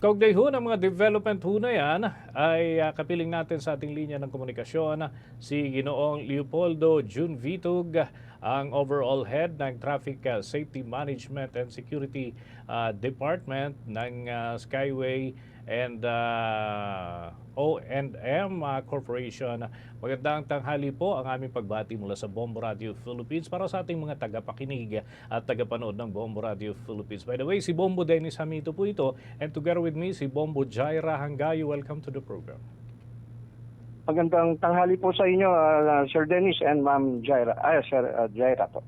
Kaugnay ho ng mga development ho na yan, ay kapiling natin sa ating linya ng komunikasyon si Ginoong Leopoldo June Vitug, ang overall head ng Traffic Safety Management and Security Department ng Skyway and O&M Corporation. Magandang tanghali po, ang aming pagbati mula sa Bombo Radio Philippines para sa ating mga tagapakinig at tagapanood ng Bombo Radio Philippines. By the way, si Bombo Dennis Hamito po ito, and together with me, si Bombo Jaira Hangayo. Welcome to the program. Magandang tanghali po sa inyo, Sir Dennis and Ma'am Jaira. Sir Jaira po.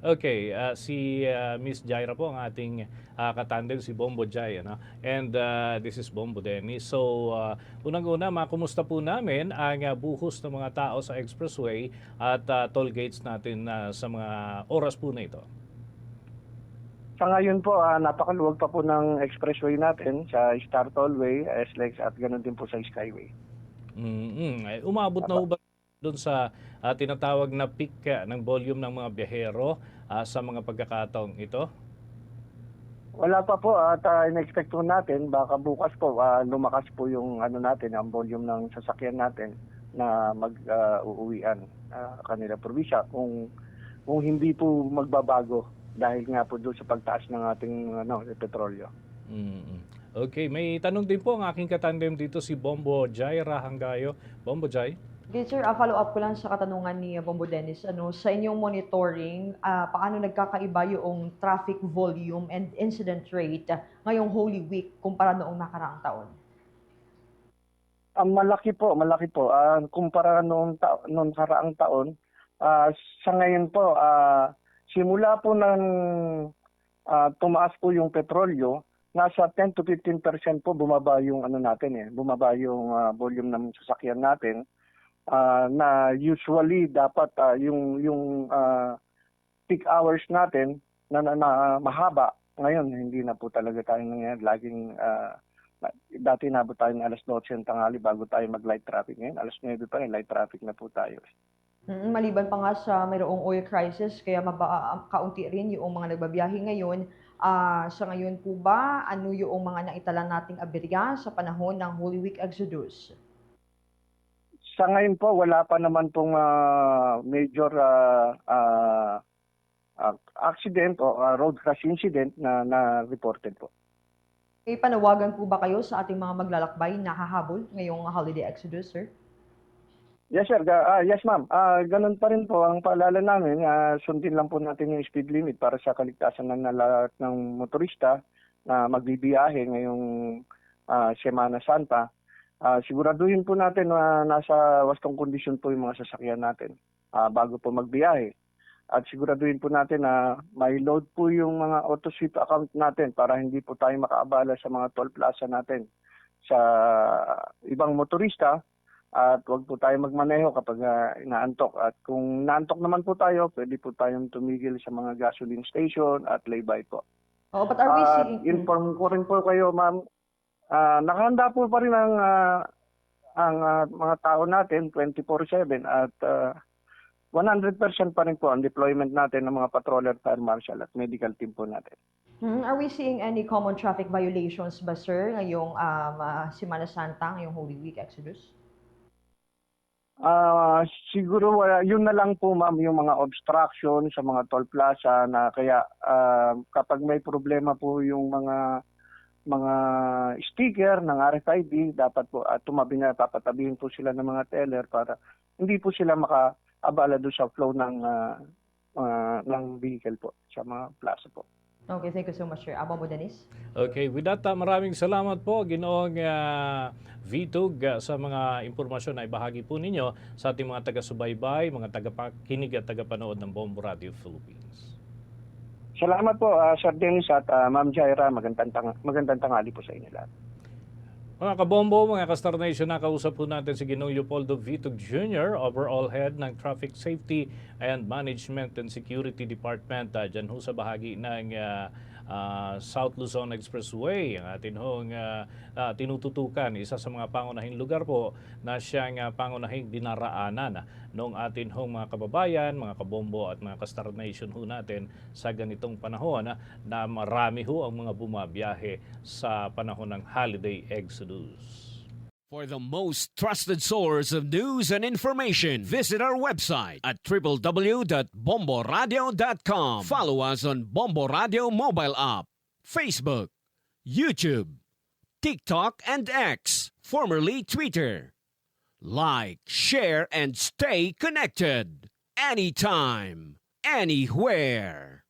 Okay, si Miss Jaira po ang ating katandem, si Bombo Jai. Ano? And this is Bombo Dennis. So, unang-una, makumusta po namin ang buhos ng mga tao sa expressway at toll gates natin sa mga oras po na ito. Sa ngayon po, napakaluwag pa po ng expressway natin sa Star Tollway, SLEX at ganoon din po sa Skyway. Umabot na ba doon sa tinatawag na peak ng volume ng mga biyahero sa mga pagkakataong ito? Wala pa po at in-expect po natin baka bukas po lumakas po yung natin, ang volume ng sasakyan natin na mag-uuwian kanila probinsya kung hindi po magbabago dahil nga po doon sa pagtaas ng ating petrolyo. Okay, may tanong din po ang aking katandem dito si Bombo Jaira Hangayo. Bombo Jai? Okay, sir, follow up ko lang sa katanungan ni Bombo Dennis. Sa inyong monitoring, paano nagkakaiba yung traffic volume and incident rate ngayong Holy Week kumpara noong nakaraang taon? Malaki po. Kumpara noong nakaraang taon, sa ngayon po, simula po ng tumaas po yung petrolyo, nasa 10 to 15% po bumaba yung bumaba yung volume ng sasakyan natin. Na usually dapat yung peak hours natin na mahaba. Ngayon hindi na po talaga tayo nangyayari. Laging dati nabot tayo ng alas 12 ng tanghali bago tayo mag-light traffic. Ngayon alas 9 pa rin, light traffic na po tayo. Maliban pa nga sa mayroong oil crisis, kaya kaunti rin yung mga nagbabiyahe ngayon. Sa ngayon po ba, ano yung mga naitala nating aberya sa panahon ng Holy Week Exodus? Sa ngayon po, wala pa naman pong major accident o road crash incident na reported po. May panawagan po ba kayo sa ating mga maglalakbay na hahabol ngayong holiday exodus, sir? Yes, sir. Yes, ma'am. Ganun pa rin po ang paalala namin. Sundin lang po natin yung speed limit para sa kaligtasan ng lahat ng motorista na magbibiyahe ngayong Semana Santa. Siguraduhin po natin na nasa wastong kondisyon po yung mga sasakyan natin bago po magbiyahe. At siguraduhin po natin na may load po yung mga auto-sweep account natin para hindi po tayo makaabala sa mga toll plaza natin sa ibang motorista. At huwag po tayo magmaneho kapag inaantok. At kung naantok naman po tayo, pwede po tayong tumigil sa mga gasoline station at lay-by po. Oh, but are we seeing... Inform ko rin po kayo, ma'am. Nakahanda po pa rin ang mga tao natin 24/7 at 100% pa rin po ang deployment natin ng mga patroller, fire marshal at medical team po natin. Are we seeing any common traffic violations ba, sir, ngayong Semana Santa, ngayong Holy Week Exodus? Siguro yun na lang po, ma'am, yung mga obstruction sa mga toll plaza na kaya kapag may problema po yung mga sticker ng RFID, dapat po papatabihin po sila ng mga teller para hindi po sila makaabala doon sa flow ng vehicle po sa mga plaza po. Okay, thank you so much, sir. Bombo Dennis? Okay, with that, maraming salamat po, Ginoong Vitug, sa mga impormasyon na ibahagi po ninyo sa ating mga taga-subaybay, mga tagapakinig at tagapanood ng Bombo Radio Philippines. Salamat po, Sir Dennis at Ma'am Jaira. Magandang tanghali po sa inyo lahat. Mga kabombo, mga ka-Star Nation, nakausap po natin si Ginoong Leopoldo Vitug Jr., overall head ng Traffic Safety and Management and Security Department dyan ho sa bahagi ng South Luzon Expressway. Ang atin hong tinututukan, isa sa mga pangunahing lugar po na siyang pangunahing dinaraanan noong atin hong mga kababayan, mga kabombo at mga ka-Star Nation ho natin sa ganitong panahon na marami ho ang mga bumabiyahe sa panahon ng holiday exodus. For the most trusted source of news and information, visit our website at www.bomboradio.com. Follow us on Bombo Radio mobile app, Facebook, YouTube, TikTok, and X, formerly Twitter. Like, share, and stay connected. Anytime, anywhere.